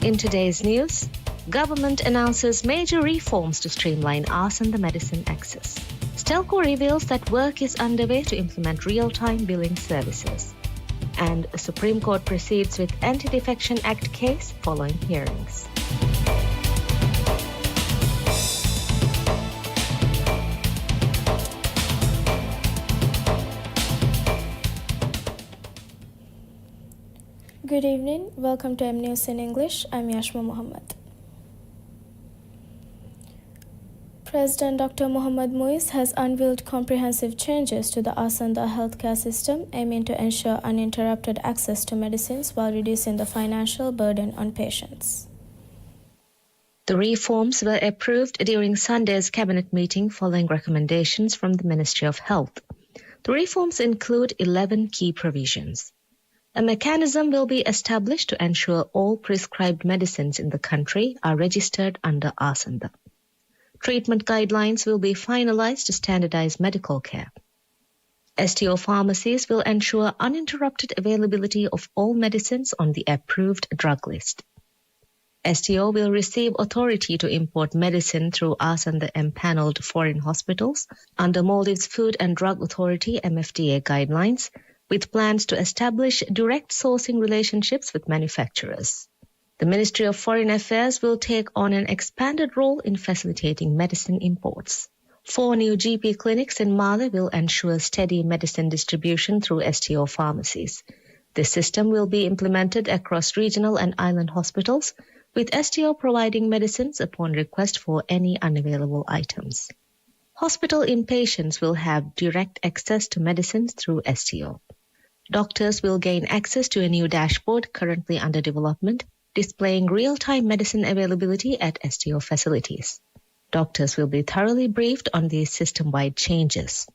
In today's news, government announces major reforms to streamline Asanda medicine access. Stelco reveals that work is underway to implement real-time billing services. And the Supreme Court proceeds with Anti-Defection Act case following hearings. Good evening. Welcome to M News in English. I'm Yashma Mohammed. President Dr. Mohammad Muiz has unveiled comprehensive changes to the Asanda healthcare system, aiming to ensure uninterrupted access to medicines while reducing the financial burden on patients. The reforms were approved during Sunday's cabinet meeting following recommendations from the Ministry of Health. The reforms include 11 key provisions. A mechanism will be established to ensure all prescribed medicines in the country are registered under Asanda. Treatment guidelines will be finalized to standardize medical care. STO pharmacies will ensure uninterrupted availability of all medicines on the approved drug list. STO will receive authority to import medicine through Asanda empaneled foreign hospitals under Maldives Food and Drug Authority MFDA guidelines, with plans to establish direct sourcing relationships with manufacturers. The Ministry of Foreign Affairs will take on an expanded role in facilitating medicine imports. 4 new GP clinics in Male will ensure steady medicine distribution through STO pharmacies. This system will be implemented across regional and island hospitals, with STO providing medicines upon request for any unavailable items. Hospital inpatients will have direct access to medicines through STO. Doctors will gain access to a new dashboard currently under development, displaying real-time medicine availability at STO facilities. Doctors will be thoroughly briefed on these system-wide changes.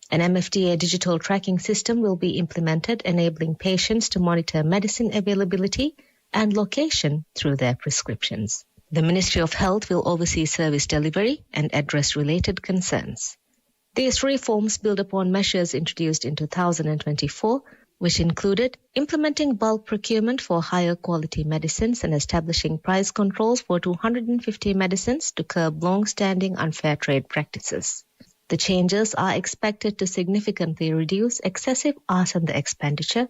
An MFDA digital tracking system will be implemented, enabling patients to monitor medicine availability and location through their prescriptions. The Ministry of Health will oversee service delivery and address related concerns. These reforms build upon measures introduced in 2024, which included implementing bulk procurement for higher quality medicines and establishing price controls for 250 medicines to curb long-standing unfair trade practices. The changes are expected to significantly reduce excessive Asanda expenditure,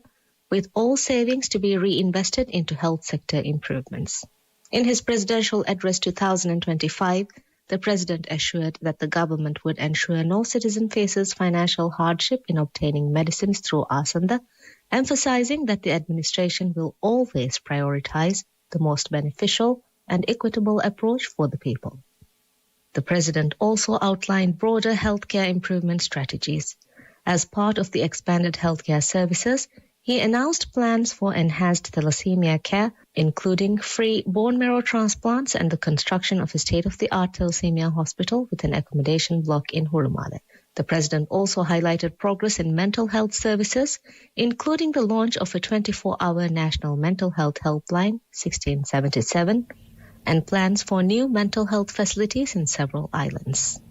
with all savings to be reinvested into health sector improvements. In his presidential address 2025, the President assured that the government would ensure no citizen faces financial hardship in obtaining medicines through Asanda, emphasizing that the administration will always prioritize the most beneficial and equitable approach for the people. The President also outlined broader healthcare improvement strategies. As part of the expanded healthcare services, he announced plans for enhanced thalassemia care, including free bone marrow transplants and the construction of a state-of-the-art thalassemia hospital with an accommodation block in Hurumale. The President also highlighted progress in mental health services, including the launch of a 24-hour national mental health helpline, 1677, and plans for new mental health facilities in several islands.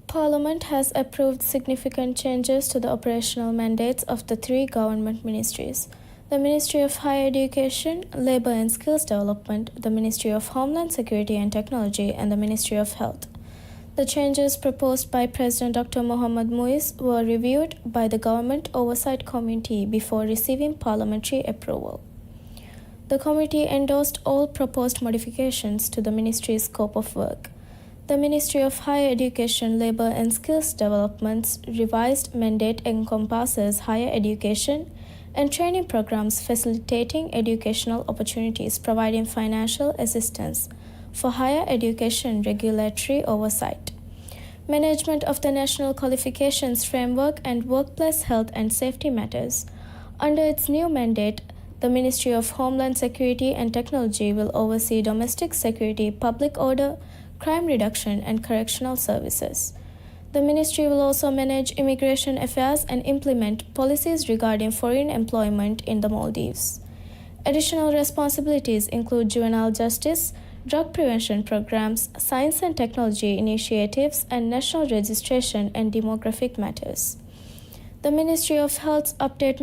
Parliament has approved significant changes to the operational mandates of the 3 government ministries: the Ministry of Higher Education, Labour and Skills Development, the Ministry of Homeland Security and Technology, and the Ministry of Health. The changes proposed by President Dr. Mohammad Muiz were reviewed by the Government Oversight Committee before receiving parliamentary approval. The committee endorsed all proposed modifications to the ministry's scope of work. The Ministry of Higher Education, Labour and Skills Development's revised mandate encompasses higher education and training programs facilitating educational opportunities, providing financial assistance for higher education regulatory oversight, management of the National Qualifications Framework, and workplace health and safety matters. Under its new mandate, the Ministry of Homeland Security and Technology will oversee domestic security, public order, crime reduction, and correctional services. The ministry will also manage immigration affairs and implement policies regarding foreign employment in the Maldives. Additional responsibilities include juvenile justice, drug prevention programs, science and technology initiatives, and national registration and demographic matters. The Ministry of Health's updated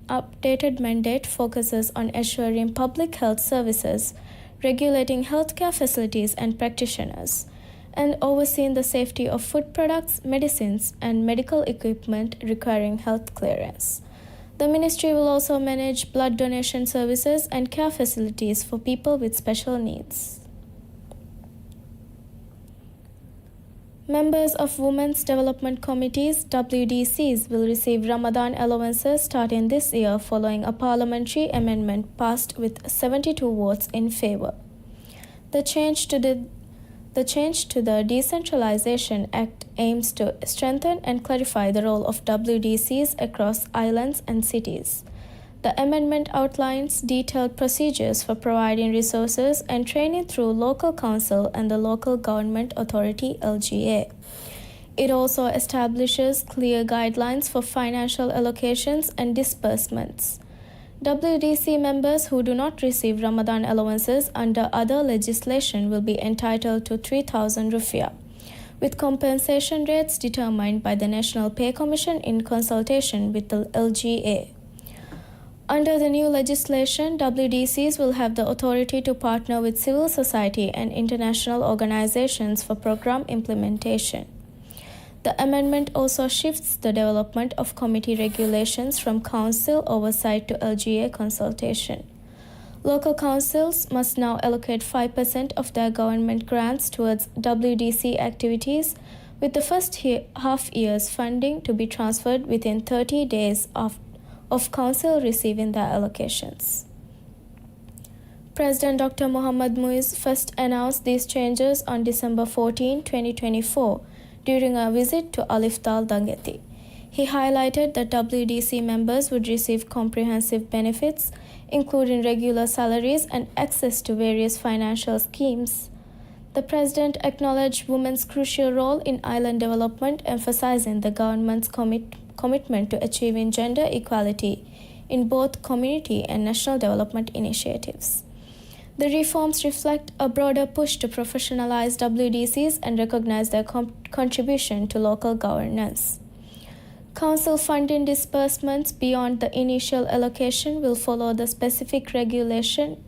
updated mandate focuses on assuring public health services, regulating healthcare facilities and practitioners, and overseeing the safety of food products, medicines, and medical equipment requiring health clearance. The ministry will also manage blood donation services and care facilities for people with special needs. Members of Women's Development Committees, WDCs, will receive Ramadan allowances starting this year following a parliamentary amendment passed with 72 votes in favor. The change to the Decentralization Act aims to strengthen and clarify the role of WDCs across islands and cities. The amendment outlines detailed procedures for providing resources and training through local council and the local government authority LGA. It also establishes clear guidelines for financial allocations and disbursements. WDC members who do not receive Ramadan allowances under other legislation will be entitled to 3,000 rupiah, with compensation rates determined by the National Pay Commission in consultation with the LGA. Under the new legislation, WDCs will have the authority to partner with civil society and international organizations for program implementation. The amendment also shifts the development of committee regulations from council oversight to LGA consultation. Local councils must now allocate 5% of their government grants towards WDC activities, with the first half year's funding to be transferred within 30 days of council receiving their allocations. President Dr. Muhammad Muiz first announced these changes on December 14, 2024, during a visit to Alif Dal Dangeti. He highlighted that WDC members would receive comprehensive benefits, including regular salaries and access to various financial schemes. The President acknowledged women's crucial role in island development, emphasizing the government's commitment to achieving gender equality in both community and national development initiatives. The reforms reflect a broader push to professionalize WDCs and recognize their contribution to local governance. Council funding disbursements beyond the initial allocation will follow the specific regulations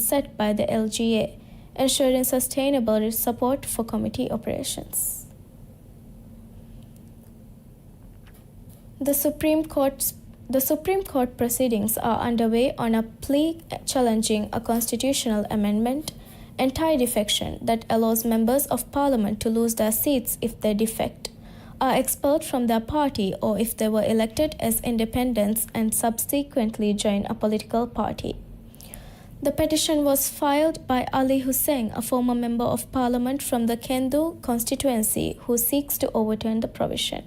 set by the LGA, ensuring sustainable support for committee operations. The Supreme Court proceedings are underway on a plea challenging a constitutional amendment, anti-defection, that allows members of parliament to lose their seats if they defect, are expelled from their party, or if they were elected as independents and subsequently join a political party. The petition was filed by Ali Hussein, a former member of parliament from the Kendu constituency, who seeks to overturn the provision.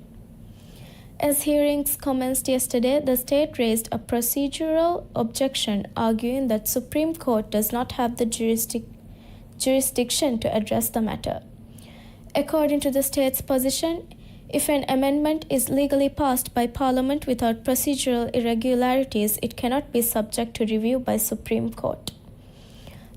As hearings commenced yesterday, the state raised a procedural objection, arguing that Supreme Court does not have the jurisdiction to address the matter. According to the state's position, if an amendment is legally passed by Parliament without procedural irregularities, it cannot be subject to review by Supreme Court.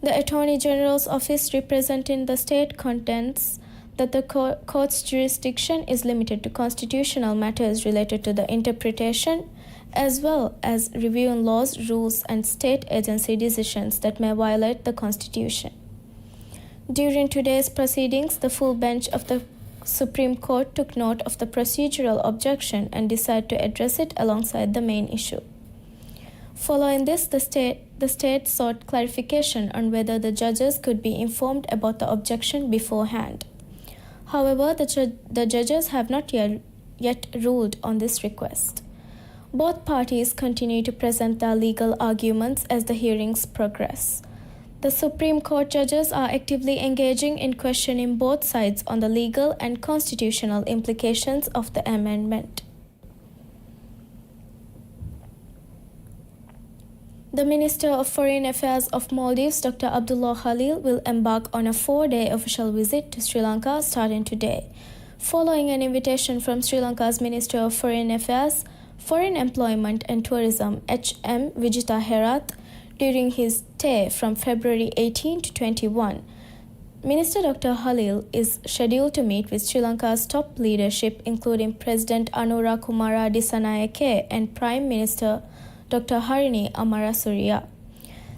The Attorney General's office representing the state contends that the court's jurisdiction is limited to constitutional matters related to the interpretation, as well as reviewing laws, rules, and state agency decisions that may violate the Constitution. During today's proceedings, the full bench of the Supreme Court took note of the procedural objection and decided to address it alongside the main issue. Following this, the state sought clarification on whether the judges could be informed about the objection beforehand. However, the judges have not yet ruled on this request. Both parties continue to present their legal arguments as the hearings progress. The Supreme Court judges are actively engaging in questioning both sides on the legal and constitutional implications of the amendment. The Minister of Foreign Affairs of Maldives, Dr. Abdullah Khalil, will embark on a 4-day official visit to Sri Lanka starting today, following an invitation from Sri Lanka's Minister of Foreign Affairs, Foreign Employment and Tourism, H.M. Vijita Herath, during his stay from February 18 to 21. Minister Dr. Halil is scheduled to meet with Sri Lanka's top leadership, including President Anura Kumara Dissanayake and Prime Minister Dr. Harini Amarasuriya.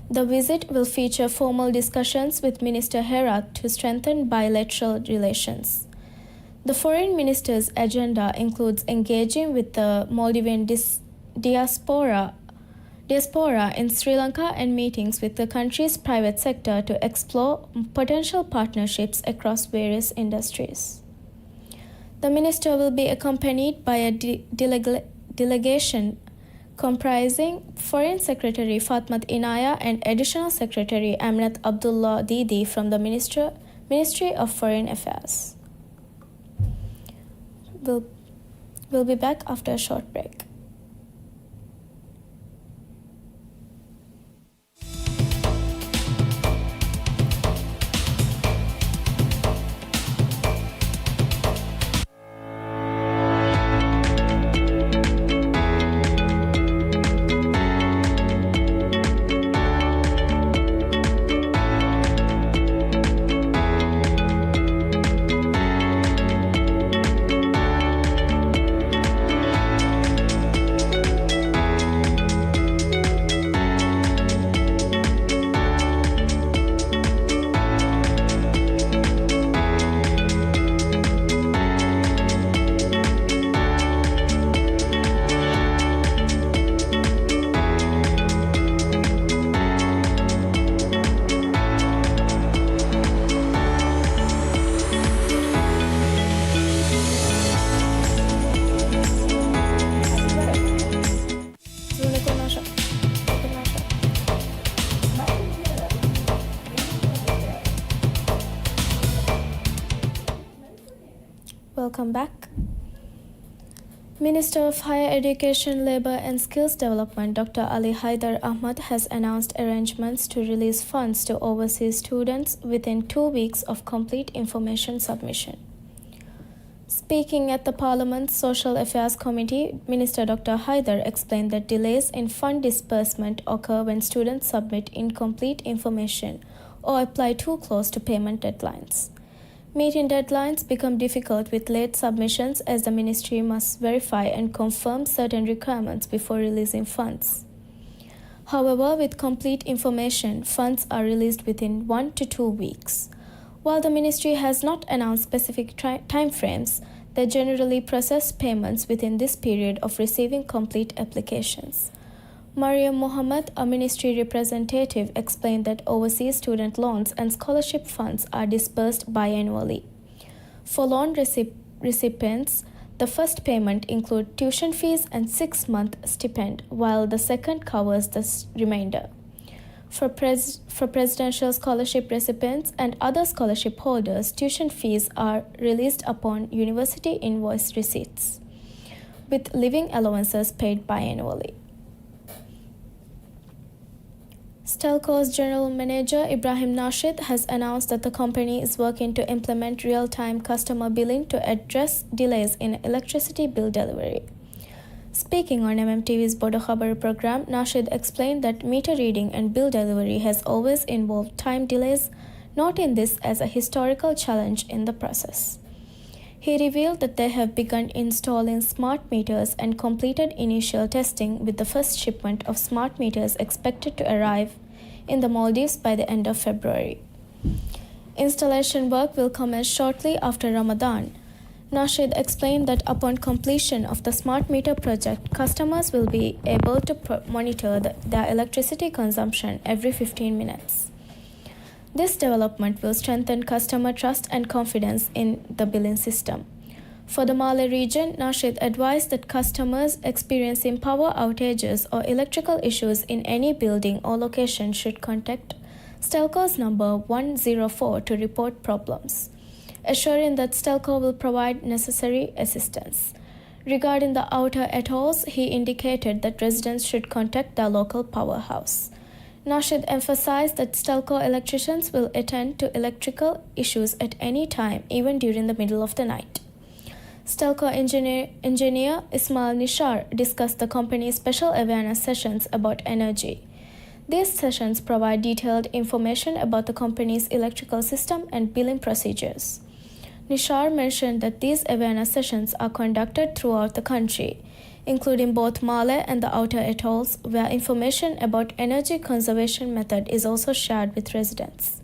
The visit will feature formal discussions with Minister Herat to strengthen bilateral relations. The foreign minister's agenda includes engaging with the Maldivian diaspora in Sri Lanka and meetings with the country's private sector to explore potential partnerships across various industries. The minister will be accompanied by a delegation comprising Foreign Secretary Fatmat Inaya and Additional Secretary Amnat Abdullah Didi from the Ministry of Foreign Affairs. We'll be back after a short break. Welcome back. Minister of Higher Education, Labour and Skills Development Dr. Ali Haidar Ahmad has announced arrangements to release funds to overseas students within 2 weeks of complete information submission. Speaking at the Parliament's Social Affairs Committee, Minister Dr. Haidar explained that delays in fund disbursement occur when students submit incomplete information or apply too close to payment deadlines. Meeting deadlines become difficult with late submissions as the ministry must verify and confirm certain requirements before releasing funds. However, with complete information, funds are released within 1 to 2 weeks. While the ministry has not announced specific timeframes, they generally process payments within this period of receiving complete applications. Mariam Mohammed, a ministry representative, explained that overseas student loans and scholarship funds are disbursed biannually. For loan recipients, the first payment includes tuition fees and 6-month stipend, while the second covers the remainder. For presidential scholarship recipients and other scholarship holders, tuition fees are released upon university invoice receipts, with living allowances paid biannually. Stelco's General Manager Ibrahim Nasheed has announced that the company is working to implement real-time customer billing to address delays in electricity bill delivery. Speaking on MMTV's Bodo Khabar program, Nasheed explained that meter reading and bill delivery has always involved time delays, noting this as a historical challenge in the process. He revealed that they have begun installing smart meters and completed initial testing, with the first shipment of smart meters expected to arrive in the Maldives by the end of February. Installation work will commence shortly after Ramadan. Nasheed explained that upon completion of the smart meter project, customers will be able to monitor their electricity consumption every 15 minutes. This development will strengthen customer trust and confidence in the billing system. For the Malé region, Nasheed advised that customers experiencing power outages or electrical issues in any building or location should contact Stelco's number 104 to report problems, assuring that Stelco will provide necessary assistance. Regarding the outer atolls, he indicated that residents should contact their local powerhouse. Nasheed emphasized that Stelco electricians will attend to electrical issues at any time, even during the middle of the night. Stelco engineer Ismail Nishar discussed the company's special awareness sessions about energy. These sessions provide detailed information about the company's electrical system and billing procedures. Nishar mentioned that these awareness sessions are conducted throughout the country, including both Male and the outer atolls, where information about energy conservation method is also shared with residents.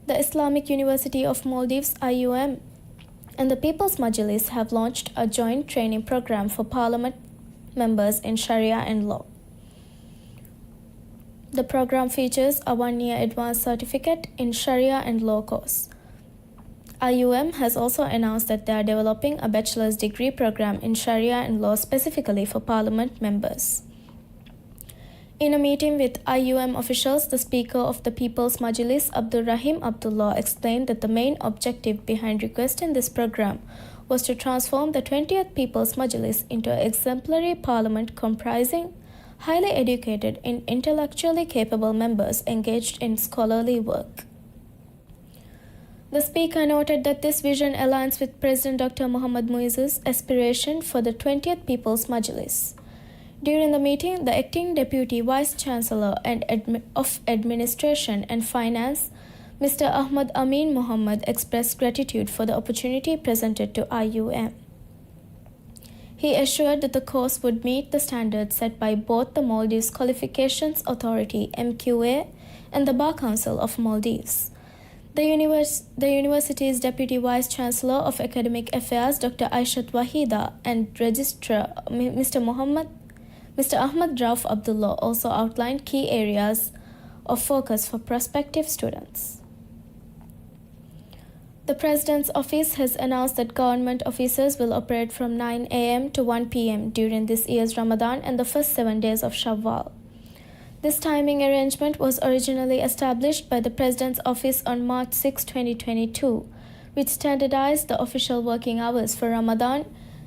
The Islamic University of Maldives (IUM) and the People's Majlis have launched a joint training program for parliament members in Sharia and law. The program features a one-year advanced certificate in Sharia and law course. IUM has also announced that they are developing a bachelor's degree program in Sharia and law specifically for parliament members. In a meeting with IUM officials, the Speaker of the People's Majlis, Abdul Rahim Abdullah, explained that the main objective behind requesting this program was to transform the 20th People's Majlis into an exemplary parliament comprising highly educated and intellectually capable members engaged in scholarly work. The speaker noted that this vision aligns with President Dr. Mohammad Muizzu's aspiration for the 20th People's Majlis. During the meeting, the acting Deputy Vice Chancellor of Administration and Finance, Mr. Ahmad Amin Mohammed, expressed gratitude for the opportunity presented to IUM. He assured that the course would meet the standards set by both the Maldives Qualifications Authority (MQA) and the Bar Council of Maldives. The university's Deputy Vice Chancellor of Academic Affairs, Dr. Aishat Wahida, and Registrar Mr. Ahmad Rauf Abdullah also outlined key areas of focus for prospective students. The President's Office has announced that government offices will operate from 9 a.m. to 1 p.m. during this year's Ramadan and the first 7 days of Shawwal. This timing arrangement was originally established by the President's Office on March 6, 2022, which standardized the official working hours for Ramadan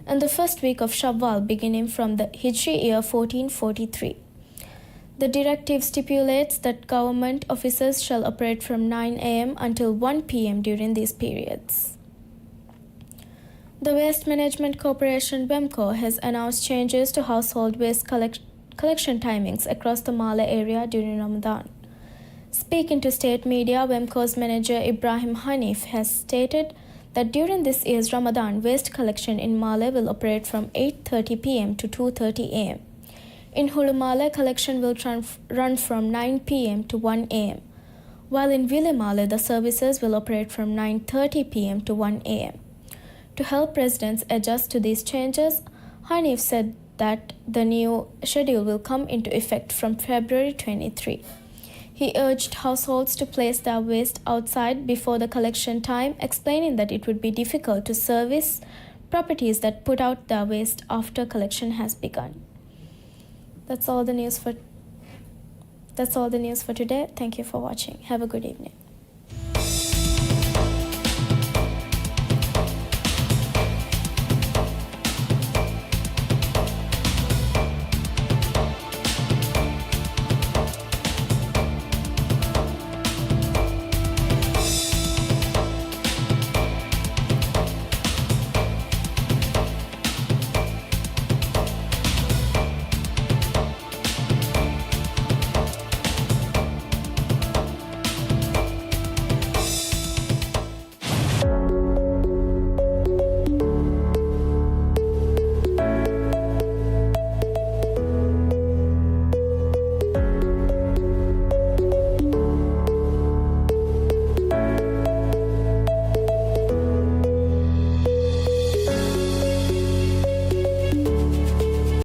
and the first week of Shawwal beginning from the Hijri year 1443. The directive stipulates that government offices shall operate from 9 a.m. until 1 p.m. during these periods. The Waste Management Corporation WEMCO has announced changes to household waste collection timings across the Male area during Ramadan. Speaking to state media, WEMCO's manager Ibrahim Hanif has stated that during this year's Ramadan, waste collection in Male will operate from 8:30 p.m. to 2:30 a.m. In Hulu Male, collection will run from 9 p.m. to 1 a.m., while in Ville Male, the services will operate from 9:30 p.m. to 1 a.m. To help residents adjust to these changes, Hanif said that the new schedule will come into effect from February 23. He urged households to place their waste outside before the collection time, explaining that it would be difficult to service properties that put out their waste after collection has begun. That's all the news for today. Thank you for watching. Have a good evening.